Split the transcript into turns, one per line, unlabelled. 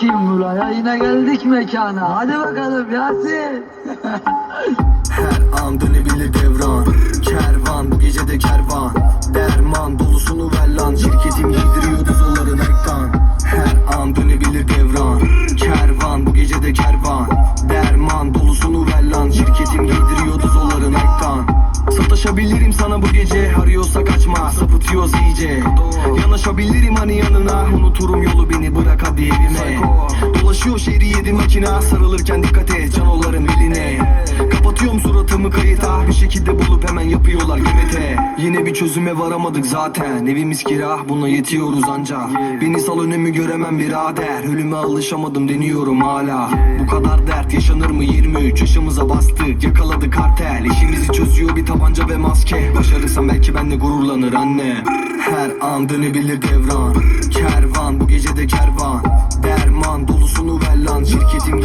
kim buraya? Yine geldik mekana. Hadi bakalım Yasin.
Her an dönebilir devran. Kervan bu gecede kervan. Derman dolusunu ver lan. Şirketim giydiriyor dozoların ekran. Her an dönebilir devran. Kervan bu gecede kervan. Derman dolusunu ver lan. Şirketim giydiriyor dozoların ekran. Sataşabilirim sana bu gece. Arıyorsa kaçma, sapıtıyoruz iyice. Yanaşabilirim hani yanına. Unuturum yolu, beni bırak hadi evime. Dolaşıyor şehri yedi makina. Sarılırken dikkat et canoların beline. Kapatıyorum suratımı kayıta. Bir şekilde bulup hemen yapıyorlar GBT. Yine bir çözüme varamadık zaten. Evimiz kira, buna yetiyoruz ancak. Beni sal, önümü göremem birader. Ölüme alışamadım deniyorum hala. Bu kadar dert yaşanır mı? 23 yaşımıza bastık, yakaladı kartel. İşimizi çözüyor bir tabanca ve maske. Başarırsam belki benle gururlanır anne. Her an dönebilir devran. Kervan bu gecede kervan. Derman dolusunu ver lan. Şirketim